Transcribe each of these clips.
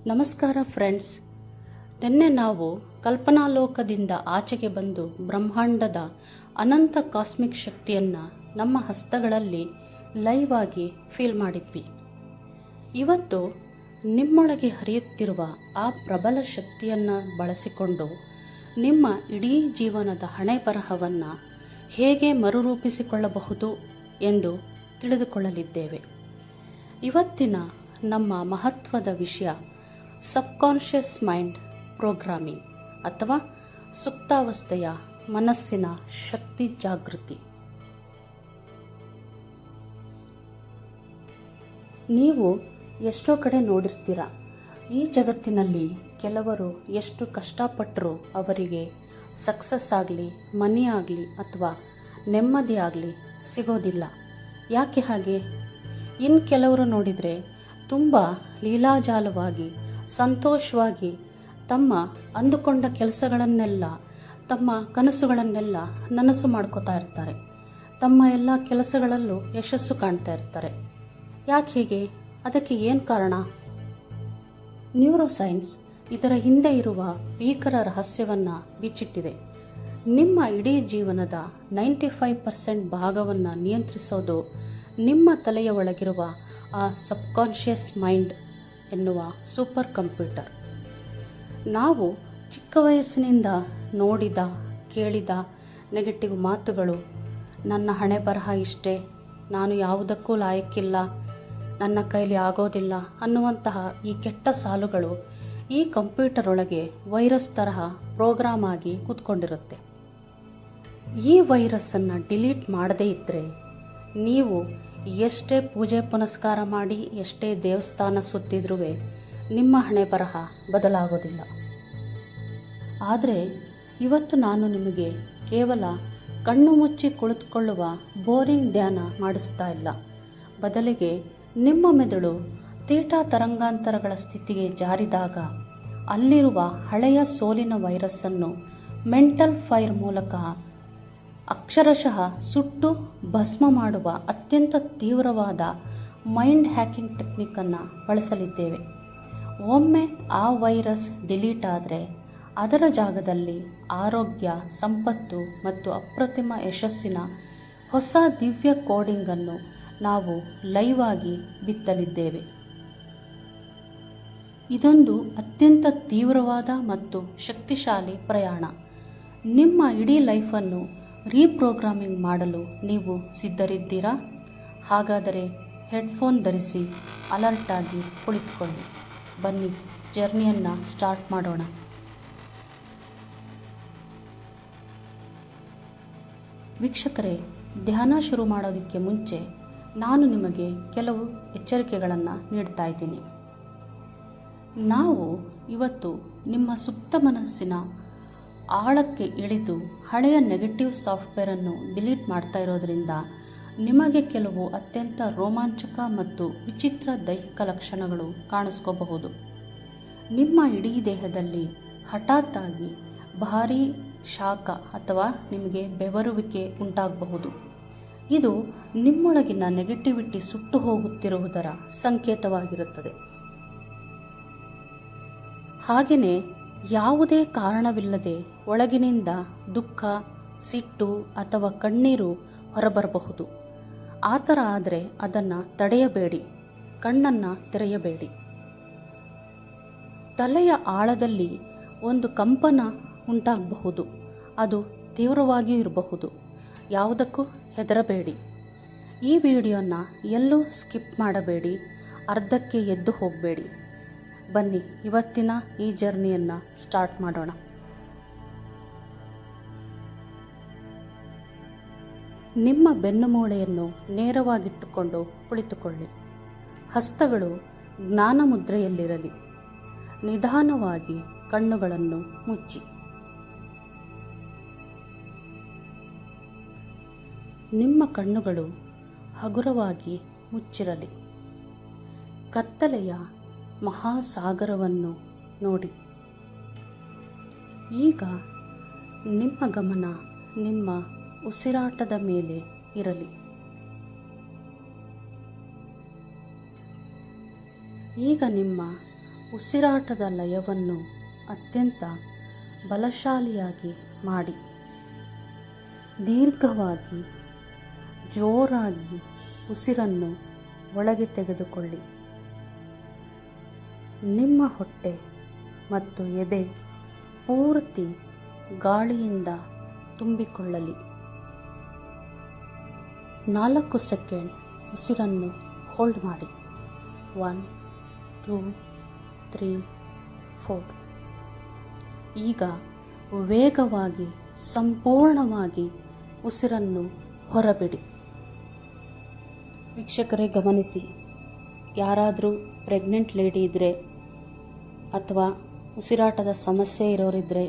ನಮಸ್ಕಾರ ಫ್ರೆಂಡ್ಸ್. ನಿನ್ನೆ ನಾವು ಕಲ್ಪನಾಲೋಕದಿಂದ ಆಚೆಗೆ ಬಂದು ಬ್ರಹ್ಮಾಂಡದ ಅನಂತ ಕಾಸ್ಮಿಕ್ ಶಕ್ತಿಯನ್ನು ನಮ್ಮ ಹಸ್ತಗಳಲ್ಲಿ ಲೈವ್ ಆಗಿ ಫೀಲ್ ಮಾಡಿದ್ವಿ. ಇವತ್ತು ನಿಮ್ಮೊಳಗೆ ಹರಿಯುತ್ತಿರುವ ಆ ಪ್ರಬಲ ಶಕ್ತಿಯನ್ನು ಬಳಸಿಕೊಂಡು ನಿಮ್ಮ ಇಡೀ ಜೀವನದ ಹಣೆ ಬರಹವನ್ನು ಹೇಗೆ ಮರುರೂಪಿಸಿಕೊಳ್ಳಬಹುದು ಎಂದು ತಿಳಿದುಕೊಳ್ಳಲಿದ್ದೇವೆ. ಇವತ್ತಿನ ನಮ್ಮ ಮಹತ್ವದ ವಿಷಯ ಸಬ್ಕಾನ್ಷಿಯಸ್ ಮೈಂಡ್ ಪ್ರೋಗ್ರಾಮಿಂಗ್ ಅಥವಾ ಸುಪ್ತಾವಸ್ಥೆಯ ಮನಸ್ಸಿನ ಶಕ್ತಿ ಜಾಗೃತಿ. ನೀವು ಎಷ್ಟೋ ಕಡೆ ನೋಡಿರ್ತೀರ, ಈ ಜಗತ್ತಿನಲ್ಲಿ ಕೆಲವರು ಎಷ್ಟು ಕಷ್ಟಪಟ್ಟರೂ ಅವರಿಗೆ ಸಕ್ಸಸ್ ಆಗಲಿ, ಮನಿ ಆಗಲಿ ಅಥವಾ ನೆಮ್ಮದಿ ಆಗಲಿ ಸಿಗೋದಿಲ್ಲ. ಯಾಕೆ ಹಾಗೆ? ಇನ್ನು ಕೆಲವರು ನೋಡಿದರೆ ತುಂಬ ಲೀಲಾಜಾಲವಾಗಿ ಸಂತೋಷವಾಗಿ ತಮ್ಮ ಅಂದುಕೊಂಡ ಕೆಲಸಗಳನ್ನೆಲ್ಲ, ತಮ್ಮ ಕನಸುಗಳನ್ನೆಲ್ಲ ನನಸು ಮಾಡ್ಕೋತಾ ಇರ್ತಾರೆ. ತಮ್ಮ ಎಲ್ಲ ಕೆಲಸಗಳಲ್ಲೂ ಯಶಸ್ಸು ಕಾಣ್ತಾ ಇರ್ತಾರೆ. ಯಾಕೆ ಹೀಗೆ? ಅದಕ್ಕೆ ಏನು ಕಾರಣ? ನ್ಯೂರೋಸೈನ್ಸ್ ಇದರ ಹಿಂದೆ ಇರುವ ಭೀಕರ ರಹಸ್ಯವನ್ನು ಬಿಚ್ಚಿಟ್ಟಿದೆ. ನಿಮ್ಮ ಇಡೀ ಜೀವನದ 95% ಭಾಗವನ್ನು ನಿಯಂತ್ರಿಸೋದು ನಿಮ್ಮ ತಲೆಯ ಒಳಗಿರುವ ಆ ಸಬ್ಕಾನ್ಷಿಯಸ್ ಮೈಂಡ್ ಎನ್ನುವ ಸೂಪರ್ ಕಂಪ್ಯೂಟರ್. ನಾವು ಚಿಕ್ಕ ವಯಸ್ಸಿನಿಂದ ನೋಡಿದ ಕೇಳಿದ ನೆಗೆಟಿವ್ ಮಾತುಗಳು, ನನ್ನ ಹಣೆ ಬರಹ ಇಷ್ಟೇ, ನಾನು ಯಾವುದಕ್ಕೂ ಲಾಯಕ್ಕಿಲ್ಲ, ನನ್ನ ಕೈಲಿ ಆಗೋದಿಲ್ಲ ಅನ್ನುವಂತಹ ಈ ಕೆಟ್ಟ ಸಾಲುಗಳು ಈ ಕಂಪ್ಯೂಟರ್ ಒಳಗೆ ವೈರಸ್ ತರಹ ಪ್ರೋಗ್ರಾಮ್ ಆಗಿ ಕೂತ್ಕೊಂಡಿರುತ್ತೆ. ಈ ವೈರಸ್ಸನ್ನು ಡಿಲೀಟ್ ಮಾಡದೇ ಇದ್ದರೆ ನೀವು ಎಷ್ಟೇ ಪೂಜೆ ಪುನಸ್ಕಾರ ಮಾಡಿ, ಎಷ್ಟೇ ದೇವಸ್ಥಾನ ಸುತ್ತಿದ್ರೂ ನಿಮ್ಮ ಹಣೆ ಬರಹ ಬದಲಾಗೋದಿಲ್ಲ. ಆದರೆ ಇವತ್ತು ನಾನು ನಿಮಗೆ ಕೇವಲ ಕಣ್ಣು ಮುಚ್ಚಿ ಕುಳಿತುಕೊಳ್ಳುವ ಬೋರಿಂಗ್ ಧ್ಯಾನ ಮಾಡಿಸ್ತಾ ಇಲ್ಲ. ಬದಲಿಗೆ ನಿಮ್ಮ ಮೆದುಳು ಥೀಟಾ ತರಂಗಾಂತರಗಳ ಸ್ಥಿತಿಗೆ ಜಾರಿದಾಗ ಅಲ್ಲಿರುವ ಹಳೆಯ ಸೋಲಿನ ವೈರಸ್ಸನ್ನು ಮೆಂಟಲ್ ಫೈರ್ ಮೂಲಕ ಅಕ್ಷರಶಃ ಸುಟ್ಟು ಭಸ್ಮ ಮಾಡುವ ಅತ್ಯಂತ ತೀವ್ರವಾದ ಮೈಂಡ್ ಹ್ಯಾಕಿಂಗ್ ಟೆಕ್ನಿಕ್ಕನ್ನು ಬಳಸಲಿದ್ದೇವೆ. ಒಮ್ಮೆ ಆ ವೈರಸ್ ಡಿಲೀಟ್ ಆದರೆ ಅದರ ಜಾಗದಲ್ಲಿ ಆರೋಗ್ಯ, ಸಂಪತ್ತು ಮತ್ತು ಅಪ್ರತಿಮ ಯಶಸ್ಸಿನ ಹೊಸ ದಿವ್ಯ ಕೋಡಿಂಗನ್ನು ನಾವು ಲೈವ್ ಆಗಿ ಬಿತ್ತಲಿದ್ದೇವೆ. ಇದೊಂದು ಅತ್ಯಂತ ತೀವ್ರವಾದ ಮತ್ತು ಶಕ್ತಿಶಾಲಿ ಪ್ರಯಾಣ. ನಿಮ್ಮ ಇಡೀ ಲೈಫನ್ನು ರೀಪ್ರೋಗ್ರಾಮಿಂಗ್ ಮಾಡಲು ನೀವು ಸಿದ್ಧರಿದ್ದೀರಾ? ಹಾಗಾದರೆ ಹೆಡ್ಫೋನ್ ಧರಿಸಿ ಅಲರ್ಟ್ ಆಗಿ ಕುಳಿತುಕೊಳ್ಳಿ. ಬನ್ನಿ, ಜರ್ನಿಯನ್ನು ಸ್ಟಾರ್ಟ್ ಮಾಡೋಣ. ವೀಕ್ಷಕರೇ, ಧ್ಯಾನ ಶುರು ಮಾಡೋದಕ್ಕೆ ಮುಂಚೆ ನಾನು ನಿಮಗೆ ಕೆಲವು ಎಚ್ಚರಿಕೆಗಳನ್ನು ನೀಡ್ತಾ ಇದ್ದೀನಿ. ನಾವು ಇವತ್ತು ನಿಮ್ಮ ಸುಪ್ತ ಮನಸ್ಸಿನ ಆಳಕ್ಕೆ ಇಳಿದು ಹಳೆಯ ನೆಗೆಟಿವ್ ಸಾಫ್ಟ್ವೇರನ್ನು ಡಿಲೀಟ್ ಮಾಡ್ತಾ ಇರೋದರಿಂದ ನಿಮಗೆ ಕೆಲವು ಅತ್ಯಂತ ರೋಮಾಂಚಕ ಮತ್ತು ವಿಚಿತ್ರ ದೈಹಿಕ ಲಕ್ಷಣಗಳು ಕಾಣಿಸ್ಕೋಬಹುದು. ನಿಮ್ಮ ಇಡೀ ದೇಹದಲ್ಲಿ ಹಠಾತ್ತಾಗಿ ಭಾರೀ ಶಾಖ ಅಥವಾ ನಿಮಗೆ ಬೆವರುವಿಕೆ ಉಂಟಾಗಬಹುದು. ಇದು ನಿಮ್ಮೊಳಗಿನ ನೆಗೆಟಿವಿಟಿ ಸುಟ್ಟು ಹೋಗುತ್ತಿರುವುದರ ಸಂಕೇತವಾಗಿರುತ್ತದೆ. ಹಾಗೆಯೇ ಯಾವುದೇ ಕಾರಣವಿಲ್ಲದೆ ಒಳಗಿನಿಂದ ದುಃಖ, ಸಿಟ್ಟು ಅಥವಾ ಕಣ್ಣೀರು ಹೊರಬರಬಹುದು. ಆ ಥರ ಆದರೆ ಅದನ್ನು ತಡೆಯಬೇಡಿ, ಕಣ್ಣನ್ನು ತೆರೆಯಬೇಡಿ. ತಲೆಯ ಆಳದಲ್ಲಿ ಒಂದು ಕಂಪನ ಉಂಟಾಗಬಹುದು. ಅದು ತೀವ್ರವಾಗಿಯೂ ಇರಬಹುದು. ಯಾವುದಕ್ಕೂ ಹೆದರಬೇಡಿ. ಈ ವಿಡಿಯೋನ ಎಲ್ಲೂ ಸ್ಕಿಪ್ ಮಾಡಬೇಡಿ, ಅರ್ಧಕ್ಕೆ ಎದ್ದು ಹೋಗಬೇಡಿ. ಬನ್ನಿ, ಇವತ್ತಿನ ಈ ಜರ್ನಿಯನ್ನು ಸ್ಟಾರ್ಟ್ ಮಾಡೋಣ. ನಿಮ್ಮ ಬೆನ್ನುಮೂಳೆಯನ್ನು ನೇರವಾಗಿಟ್ಟುಕೊಂಡು ಕುಳಿತುಕೊಳ್ಳಿ. ಹಸ್ತಗಳು ಜ್ಞಾನ ಮುದ್ರೆಯಲ್ಲಿರಲಿ. ನಿಧಾನವಾಗಿ ಕಣ್ಣುಗಳನ್ನು ಮುಚ್ಚಿ. ನಿಮ್ಮ ಕಣ್ಣುಗಳು ಹಗುರವಾಗಿ ಮುಚ್ಚಿರಲಿ. ಕತ್ತಲೆಯ ಮಹಾಸಾಗರವನ್ನು ನೋಡಿ. ಈಗ ನಿಮ್ಮ ಗಮನ ನಿಮ್ಮ ಉಸಿರಾಟದ ಮೇಲೆ ಇರಲಿ. ಈಗ ನಿಮ್ಮ ಉಸಿರಾಟದ ಲಯವನ್ನು ಅತ್ಯಂತ ಬಲಶಾಲಿಯಾಗಿ ಮಾಡಿ. ದೀರ್ಘವಾಗಿ ಜೋರಾಗಿ ಉಸಿರನ್ನು ಒಳಗೆ ತೆಗೆದುಕೊಳ್ಳಿ. ನಿಮ್ಮ ಹೊಟ್ಟೆ ಮತ್ತು ಎದೆ ಪೂರ್ತಿ ಗಾಳಿಯಿಂದ ತುಂಬಿಕೊಳ್ಳಲಿ. 4 ಸೆಕೆಂಡ್ ಉಸಿರನ್ನು ಹೋಲ್ಡ್ ಮಾಡಿ. 1 2 3 4. ಈಗ ವೇಗವಾಗಿ ಸಂಪೂರ್ಣವಾಗಿ ಉಸಿರನ್ನು ಹೊರಬಿಡಿ. ವೀಕ್ಷಕರೇ ಗಮನಿಸಿ, ಯಾರಾದರೂ ಪ್ರೆಗ್ನೆಂಟ್ ಲೇಡಿ ಇದ್ದರೆ ಅಥವಾ ಉಸಿರಾಟದ ಸಮಸ್ಯೆ ಇರೋರಿದ್ದರೆ,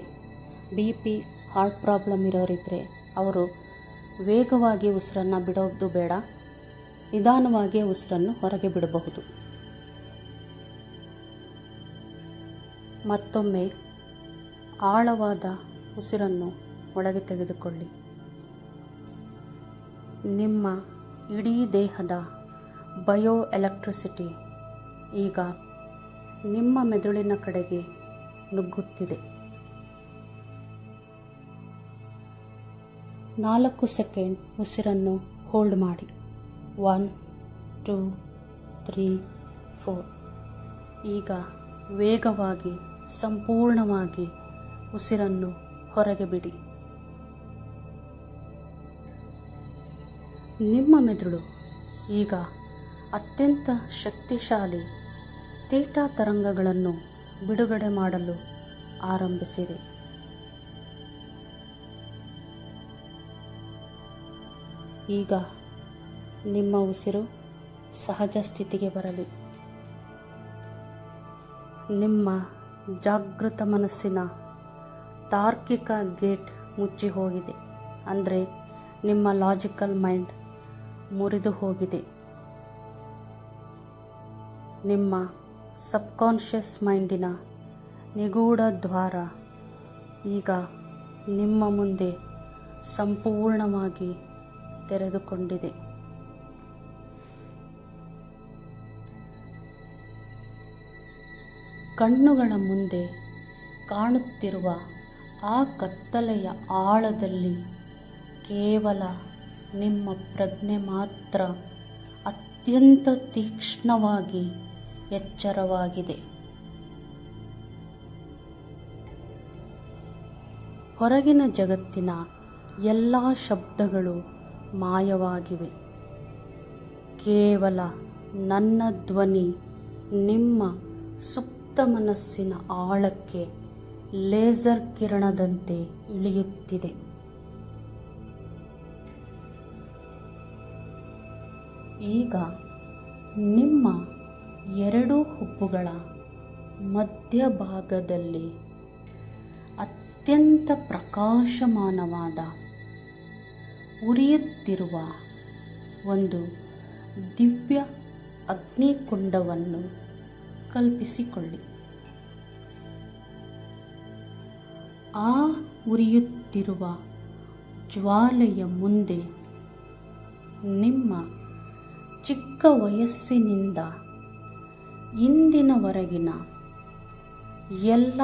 BP ಹಾರ್ಟ್ ಪ್ರಾಬ್ಲಮ್ ಇರೋರಿದ್ದರೆ ಅವರು ವೇಗವಾಗಿ ಉಸಿರನ್ನು ಬಿಡೋದು ಬೇಡ, ನಿಧಾನವಾಗಿ ಉಸಿರನ್ನು ಹೊರಗೆ ಬಿಡಬಹುದು. ಮತ್ತೊಮ್ಮೆ ಆಳವಾದ ಉಸಿರನ್ನು ಒಳಗೆ ತೆಗೆದುಕೊಳ್ಳಿ. ನಿಮ್ಮ ಇಡೀ ದೇಹದ ಬಯೋ ಎಲೆಕ್ಟ್ರಿಸಿಟಿ ಈಗ ನಿಮ್ಮ ಮೆದುಳಿನ ಕಡೆಗೆ ನುಗ್ಗುತ್ತಿದೆ. 4 ಸೆಕೆಂಡ್ ಉಸಿರನ್ನು ಹೋಲ್ಡ್ ಮಾಡಿ. 1 2 3 4. ಈಗ ವೇಗವಾಗಿ ಸಂಪೂರ್ಣವಾಗಿ ಉಸಿರನ್ನು ಹೊರಗೆ ಬಿಡಿ. ನಿಮ್ಮ ಮೆದುಳು ಈಗ ಅತ್ಯಂತ ಶಕ್ತಿಶಾಲಿ ಥೀಟಾ ತರಂಗಗಳನ್ನು ಬಿಡುಗಡೆ ಮಾಡಲು ಆರಂಭಿಸಿದೆ. ಈಗ ನಿಮ್ಮ ಉಸಿರು ಸಹಜ ಸ್ಥಿತಿಗೆ ಬರಲಿ. ನಿಮ್ಮ ಜಾಗೃತ ಮನಸ್ಸಿನ ತಾರ್ಕಿಕ ಗೇಟ್ ಮುಚ್ಚಿ ಹೋಗಿದೆ. ಅಂದರೆ ನಿಮ್ಮ ಲಾಜಿಕಲ್ ಮೈಂಡ್ ಮುರಿದು ಹೋಗಿದೆ. ನಿಮ್ಮ ಸಬ್ಕಾನ್ಷಿಯಸ್ ಮೈಂಡಿನ ನಿಗೂಢ ದ್ವಾರ ಈಗ ನಿಮ್ಮ ಮುಂದೆ ಸಂಪೂರ್ಣವಾಗಿ ತೆರೆದುಕೊಂಡಿದೆ. ಕಣ್ಣುಗಳ ಮುಂದೆ ಕಾಣುತ್ತಿರುವ ಆ ಕತ್ತಲೆಯ ಆಳದಲ್ಲಿ ಕೇವಲ ನಿಮ್ಮ ಪ್ರಜ್ಞೆ ಮಾತ್ರ ಅತ್ಯಂತ ತೀಕ್ಷ್ಣವಾಗಿ ಎಚ್ಚರವಾಗಿದೆ. ಹೊರಗಿನ ಜಗತ್ತಿನ ಎಲ್ಲ ಶಬ್ದಗಳು ಮಾಯವಾಗಿವೆ. ಕೇವಲ ನನ್ನ ಧ್ವನಿ ನಿಮ್ಮ ಸುಪ್ತ ಮನಸ್ಸಿನ ಆಳಕ್ಕೆ ಲೇಸರ್ ಕಿರಣದಂತೆ ಇಳಿಯುತ್ತಿದೆ. ಈಗ ನಿಮ್ಮ 2 ಹುಬ್ಬುಗಳ ಮಧ್ಯಭಾಗದಲ್ಲಿ ಅತ್ಯಂತ ಪ್ರಕಾಶಮಾನವಾದ ಉರಿಯುತ್ತಿರುವ ಒಂದು ದಿವ್ಯ ಅಗ್ನಿಕುಂಡವನ್ನು ಕಲ್ಪಿಸಿಕೊಳ್ಳಿ. ಆ ಉರಿಯುತ್ತಿರುವ ಜ್ವಾಲೆಯ ಮುಂದೆ ನಿಮ್ಮ ಚಿಕ್ಕ ವಯಸ್ಸಿನಿಂದ ಇಂದಿನವರೆಗಿನ ಎಲ್ಲ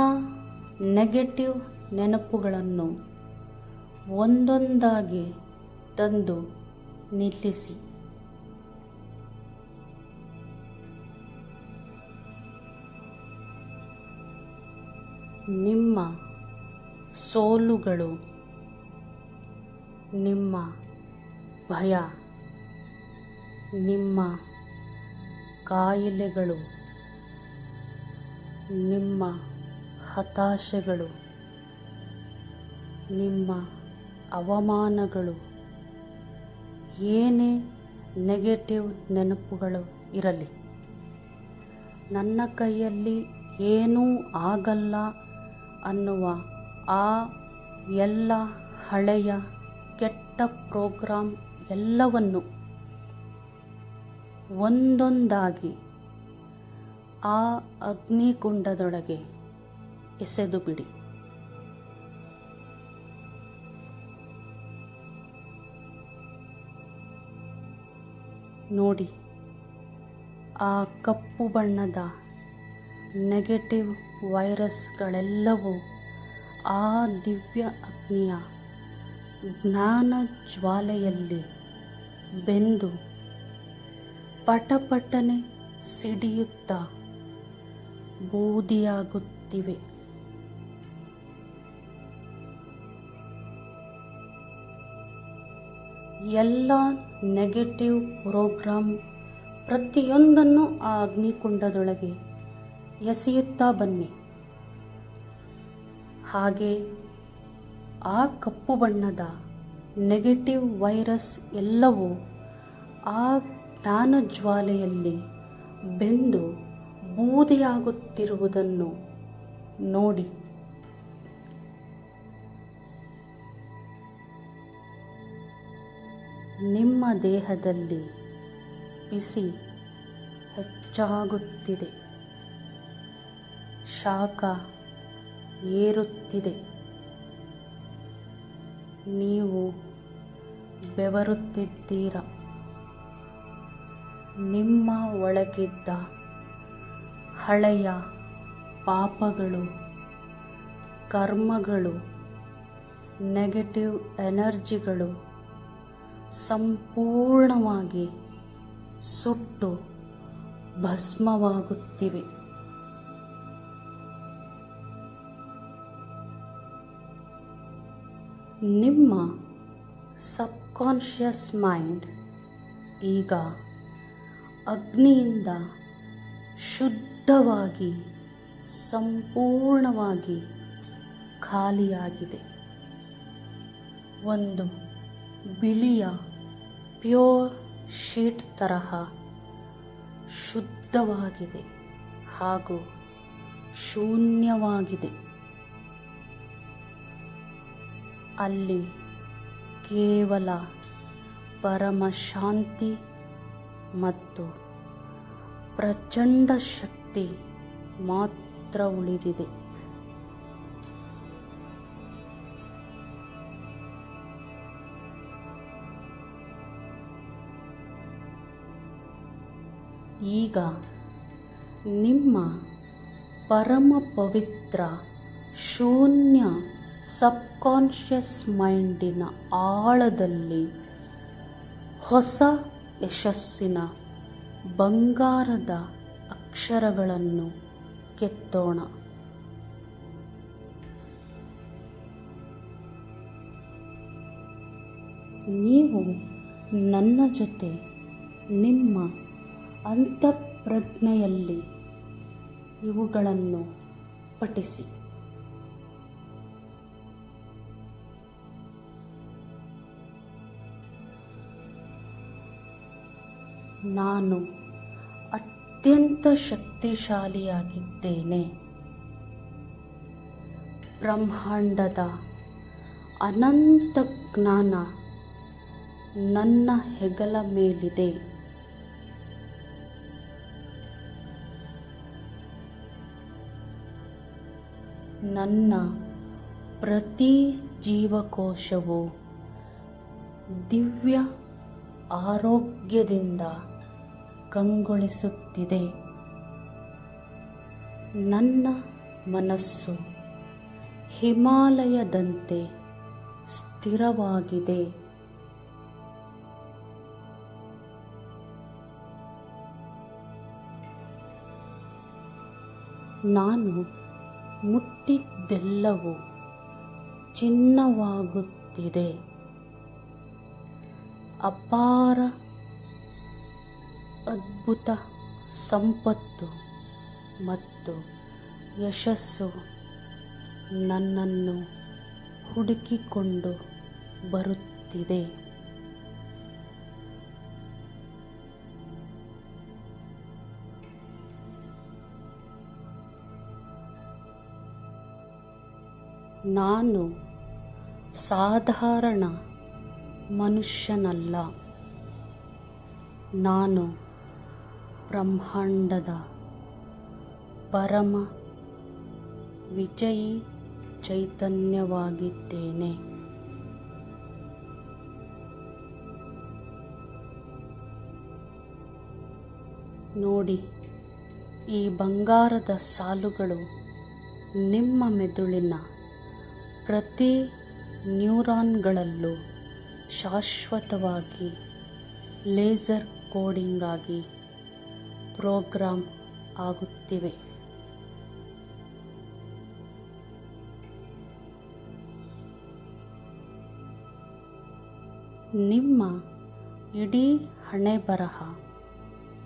ನೆಗೆಟಿವ್ ನೆನಪುಗಳನ್ನು ಒಂದೊಂದಾಗಿ ತಂದು ನಿಲ್ಲಿಸಿ. ನಿಮ್ಮ ಸೋಲುಗಳು, ನಿಮ್ಮ ಭಯ, ನಿಮ್ಮ ಕಾಯಿಲೆಗಳು, ನಿಮ್ಮ ಹತಾಶೆಗಳು, ನಿಮ್ಮ ಅವಮಾನಗಳು, ಏನೇ ನೆಗೆಟಿವ್ ನೆನಪುಗಳು ಇರಲಿ, ನನ್ನ ಕೈಯಲ್ಲಿ ಏನೂ ಆಗಲ್ಲ ಅನ್ನುವ ಆ ಎಲ್ಲ ಹಳೆಯ ಕೆಟ್ಟ ಪ್ರೋಗ್ರಾಮ್ ಎಲ್ಲವನ್ನು ಒಂದೊಂದಾಗಿ ಆ ಅಗ್ನಿಕುಂಡದೊಳಗೆ ಎಸೆದು ಬಿಡಿ. ನೋಡಿ, ಆ ಕಪ್ಪು ಬಣ್ಣದ ನೆಗೆಟಿವ್ ವೈರಸ್ಗಳೆಲ್ಲವೂ ಆ ದಿವ್ಯ ಅಗ್ನಿಯ ಜ್ಞಾನ ಜ್ವಾಲೆಯಲ್ಲಿ ಬೆಂದು ಪಟಪಟನೆ ಸಿಡಿಯುತ್ತಾ ಬೂದಿಯಾಗುತ್ತಿವೆ. ಎಲ್ಲ ನೆಗೆಟಿವ್ ಪ್ರೋಗ್ರಾಮ್ ಪ್ರತಿಯೊಂದನ್ನು ಆ ಅಗ್ನಿಕುಂಡದೊಳಗೆ ಎಸೆಯುತ್ತಾ ಬನ್ನಿ. ಹಾಗೆ ಆ ಕಪ್ಪು ಬಣ್ಣದ ನೆಗೆಟಿವ್ ವೈರಸ್ ಎಲ್ಲವೂ ಆ ಜ್ಞಾನ ಜ್ವಾಲೆಯಲ್ಲಿ ಬೆಂದು ಬೂದಿಯಾಗುತ್ತಿರುವುದನ್ನು ನೋಡಿ. ನಿಮ್ಮ ದೇಹದಲ್ಲಿ ಬಿಸಿ ಹೆಚ್ಚಾಗುತ್ತಿದೆ, ಶಾಖ ಏರುತ್ತಿದೆ, ನೀವು ಬೆವರುತ್ತಿದ್ದೀರ. ನಿಮ್ಮ ಒಳಗಿದ್ದ ಹಳೆಯ ಪಾಪಗಳು, ಕರ್ಮಗಳು, ನೆಗೆಟಿವ್ ಎನರ್ಜಿಗಳು ಸಂಪೂರ್ಣವಾಗಿ ಸುಟ್ಟು ಭಸ್ಮವಾಗುತ್ತಿವೆ. ನಿಮ್ಮ ಸಬ್ಕಾನ್ಷಿಯಸ್ ಮೈಂಡ್ ಈಗ ಅಗ್ನಿಯಿಂದ ಶುದ್ಧವಾಗಿ ಸಂಪೂರ್ಣವಾಗಿ ಖಾಲಿಯಾಗಿದೆ. ಒಂದು ಬಿಳಿಯ ಪ್ಯೂರ್ ಶೀಟ್ ತರಹ ಶುದ್ಧವಾಗಿದೆ ಹಾಗೂ ಶೂನ್ಯವಾಗಿದೆ. ಅಲ್ಲಿ ಕೇವಲ ಪರಮ ಶಾಂತಿ ಮತ್ತು ಪ್ರಚಂಡ ಶಕ್ತಿ ಮಾತ್ರ ಉಳಿದಿದೆ. ಈಗ ನಿಮ್ಮ ಪರಮ ಪವಿತ್ರ ಶೂನ್ಯ ಸಬ್ಕಾನ್ಷಿಯಸ್ ಮೈಂಡಿನ ಆಳದಲ್ಲಿ ಹೊಸ ಯಶಸ್ಸಿನ ಬಂಗಾರದ ಅಕ್ಷರಗಳನ್ನು ಕೆತ್ತೋಣ. ನೀವು ನನ್ನ ಜೊತೆ ನಿಮ್ಮ ಅಂತಃಪ್ರಜ್ಞೆಯಲ್ಲಿ ಇವುಗಳನ್ನು ಪಠಿಸಿ. ನಾನು ಅತ್ಯಂತ ಶಕ್ತಿಶಾಲಿಯಾಗಿದ್ದೇನೆ. ಬ್ರಹ್ಮಾಂಡದ ಅನಂತ ಜ್ಞಾನ ನನ್ನ ಹೆಗಲ ಮೇಲಿದೆ. ನನ್ನ ಪ್ರತಿ ಜೀವಕೋಶವು ದಿವ್ಯ ಆರೋಗ್ಯದಿಂದ ಕಂಗೊಳಿಸುತ್ತಿದೆ. ನನ್ನ ಮನಸ್ಸು ಹಿಮಾಲಯದಂತೆ ಸ್ಥಿರವಾಗಿದೆ. ನಾನು ಮುಟ್ಟಿದ್ದೆಲ್ಲವೂ ಚಿನ್ನವಾಗುತ್ತಿದೆ. ಅಪಾರ ಅದ್ಭುತ ಸಂಪತ್ತು ಮತ್ತು ಯಶಸ್ಸು ನನ್ನನ್ನು ಹುಡುಕಿಕೊಂಡು ಬರುತ್ತಿದೆ. ನಾನು ಸಾಧಾರಣ ಮನುಷ್ಯನಲ್ಲ. ನಾನು ಬ್ರಹ್ಮಾಂಡದ ಪರಮ ವಿಜಯೀ ಚೈತನ್ಯವಾಗಿದ್ದೇನೆ. ನೋಡಿ, ಈ ಬಂಗಾರದ ಸಾಲುಗಳು ನಿಮ್ಮ ಮೆದುಳಿನ ಪ್ರತಿ ನ್ಯೂರಾನ್ಗಳಲ್ಲೂ ಶಾಶ್ವತವಾಗಿ ಲೇಸರ್ ಕೋಡಿಂಗ್ ಆಗಿ ಪ್ರೋಗ್ರಾಮ್ ಆಗುತ್ತಿವೆ. ನಿಮ್ಮ ಇಡೀ ಹಣೆಬರಹ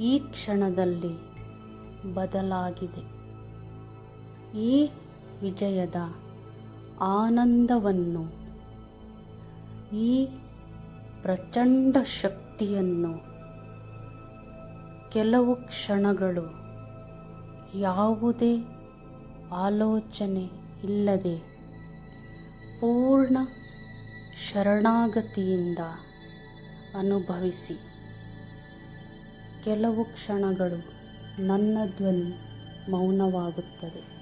ಈ ಕ್ಷಣದಲ್ಲಿ ಬದಲಾಗಿದೆ. ಈ ವಿಜಯದ ಆನಂದವನ್ನು, ಈ ಪ್ರಚಂಡ ಶಕ್ತಿಯನ್ನು ಕೆಲವು ಕ್ಷಣಗಳು ಯಾವುದೇ ಆಲೋಚನೆ ಇಲ್ಲದೆ ಪೂರ್ಣ ಶರಣಾಗತಿಯಿಂದ ಅನುಭವಿಸಿ. ಕೆಲವು ಕ್ಷಣಗಳು ನನ್ನ ಧ್ವನಿ ಮೌನವಾಗುತ್ತದೆ.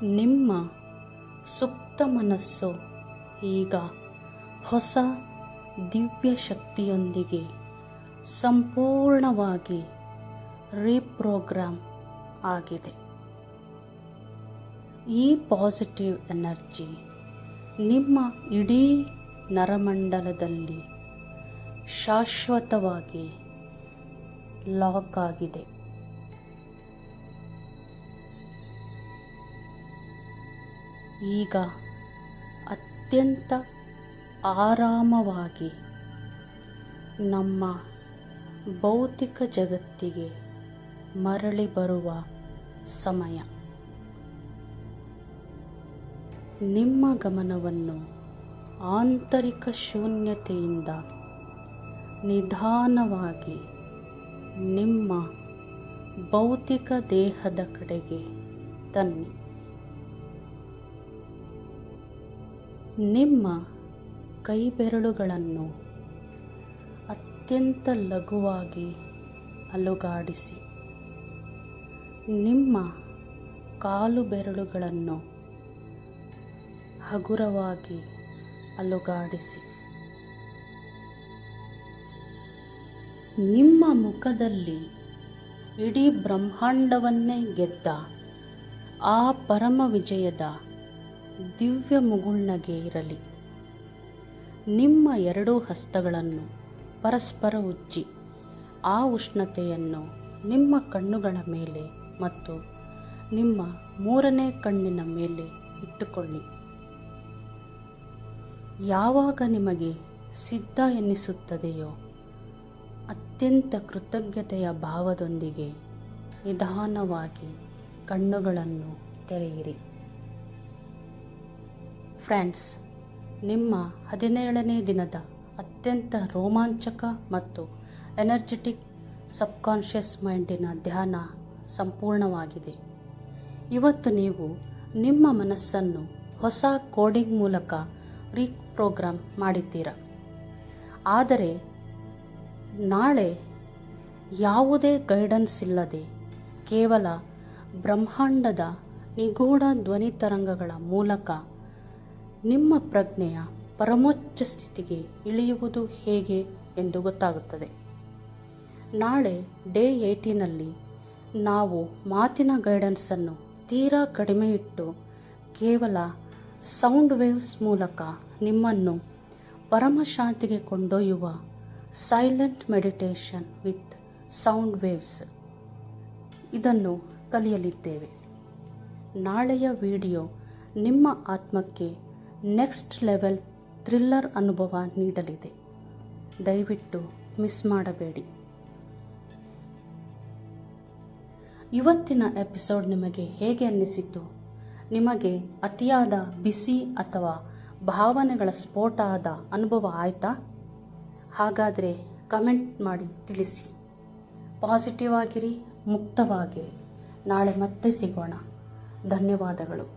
ನಿಮ್ಮ ಸುಪ್ತ ಮನಸ್ಸು ಈಗ ಹೊಸ ದಿವ್ಯ ಶಕ್ತಿಯೊಂದಿಗೆ ಸಂಪೂರ್ಣವಾಗಿ ರೀಪ್ರೋಗ್ರಾಮ್ ಆಗಿದೆ. ಈ ಪಾಸಿಟಿವ್ ಎನರ್ಜಿ ನಿಮ್ಮ ಇಡೀ ನರಮಂಡಲದಲ್ಲಿ ಶಾಶ್ವತವಾಗಿ ಲಾಕ್ ಆಗಿದೆ. ಈಗ ಅತ್ಯಂತ ಆರಾಮವಾಗಿ ನಮ್ಮ ಭೌತಿಕ ಜಗತ್ತಿಗೆ ಮರಳಿ ಬರುವ ಸಮಯ. ನಿಮ್ಮ ಗಮನವನ್ನು ಆಂತರಿಕ ಶೂನ್ಯತೆಯಿಂದ ನಿಧಾನವಾಗಿ ನಿಮ್ಮ ಭೌತಿಕ ದೇಹದ ಕಡೆಗೆ ತನ್ನಿ. ನಿಮ್ಮ ಕೈಬೆರಳುಗಳನ್ನು ಅತ್ಯಂತ ಲಘುವಾಗಿ ಅಲುಗಾಡಿಸಿ. ನಿಮ್ಮ ಕಾಲು ಬೆರಳುಗಳನ್ನು ಹಗುರವಾಗಿ ಅಲುಗಾಡಿಸಿ. ನಿಮ್ಮ ಮುಖದಲ್ಲಿ ಇಡೀ ಬ್ರಹ್ಮಾಂಡವನ್ನೇ ಗೆದ್ದ ಆ ಪರಮ ವಿಜಯದ ದಿವ್ಯ ಮುಗುಳ್ನಗೆ ಇರಲಿ. ನಿಮ್ಮ ಎರಡೂ ಹಸ್ತಗಳನ್ನು ಪರಸ್ಪರ ಉಜ್ಜಿ ಆ ಉಷ್ಣತೆಯನ್ನು ನಿಮ್ಮ ಕಣ್ಣುಗಳ ಮೇಲೆ ಮತ್ತು ನಿಮ್ಮ ಮೂರನೇ ಕಣ್ಣಿನ ಮೇಲೆ ಇಟ್ಟುಕೊಳ್ಳಿ. ಯಾವಾಗ ನಿಮಗೆ ಸಿದ್ಧ ಎನ್ನಿಸುತ್ತದೆಯೋ ಅತ್ಯಂತ ಕೃತಜ್ಞತೆಯ ಭಾವದೊಂದಿಗೆ ನಿಧಾನವಾಗಿ ಕಣ್ಣುಗಳನ್ನು ತೆರೆಯಿರಿ. ಫ್ರೆಂಡ್ಸ್, ನಿಮ್ಮ 17ನೇ ದಿನದ ಅತ್ಯಂತ ರೋಮಾಂಚಕ ಮತ್ತು ಎನರ್ಜೆಟಿಕ್ ಸಬ್ಕಾನ್ಷಿಯಸ್ ಮೈಂಡಿನ ಧ್ಯಾನ ಸಂಪೂರ್ಣವಾಗಿದೆ. ಇವತ್ತು ನೀವು ನಿಮ್ಮ ಮನಸ್ಸನ್ನು ಹೊಸ ಕೋಡಿಂಗ್ ಮೂಲಕ ರೀಪ್ರೋಗ್ರಾಮ್ ಮಾಡಿದ್ದೀರಾ. ಆದರೆ ನಾಳೆ ಯಾವುದೇ ಗೈಡೆನ್ಸ್ ಇಲ್ಲದೆ ಕೇವಲ ಬ್ರಹ್ಮಾಂಡದ ನಿಗೂಢ ಧ್ವನಿ ತರಂಗಗಳ ಮೂಲಕ ನಿಮ್ಮ ಪ್ರಜ್ಞೆಯ ಪರಮೋಚ್ಚ ಸ್ಥಿತಿಗೆ ಇಳಿಯುವುದು ಹೇಗೆ ಎಂದು ಗೊತ್ತಾಗುತ್ತದೆ. ನಾಳೆ ಡೇ 18ನಲ್ಲಿ ನಾವು ಮಾತಿನ ಗೈಡೆನ್ಸನ್ನು ತೀರಾ ಕಡಿಮೆ ಇಟ್ಟು ಕೇವಲ ಸೌಂಡ್ ವೇವ್ಸ್ ಮೂಲಕ ನಿಮ್ಮನ್ನು ಪರಮಶಾಂತಿಗೆ ಕೊಂಡೊಯ್ಯುವ silent meditation with sound waves ಇದನ್ನು ಕಲಿಯಲಿದ್ದೇವೆ. ನಾಳೆಯ ವಿಡಿಯೋ ನಿಮ್ಮ ಆತ್ಮಕ್ಕೆ ನೆಕ್ಸ್ಟ್ ಲೆವೆಲ್ ಥ್ರಿಲ್ಲರ್ ಅನುಭವ ನೀಡಲಿದೆ. ದಯವಿಟ್ಟು ಮಿಸ್ ಮಾಡಬೇಡಿ. ಇವತ್ತಿನ ಎಪಿಸೋಡ್ ನಿಮಗೆ ಹೇಗೆ ಅನ್ನಿಸಿತು? ನಿಮಗೆ ಅತಿಯಾದ ಬಿಸಿ ಅಥವಾ ಭಾವನೆಗಳ ಸ್ಫೋಟ ಆದ ಅನುಭವ ಆಯಿತಾ? ಹಾಗಾದರೆ ಕಮೆಂಟ್ ಮಾಡಿ ತಿಳಿಸಿ. ಪಾಸಿಟಿವ್ ಆಗಿರಿ, ಮುಕ್ತವಾಗಿರಿ. ನಾಳೆ ಮತ್ತೆ ಸಿಗೋಣ. ಧನ್ಯವಾದಗಳು.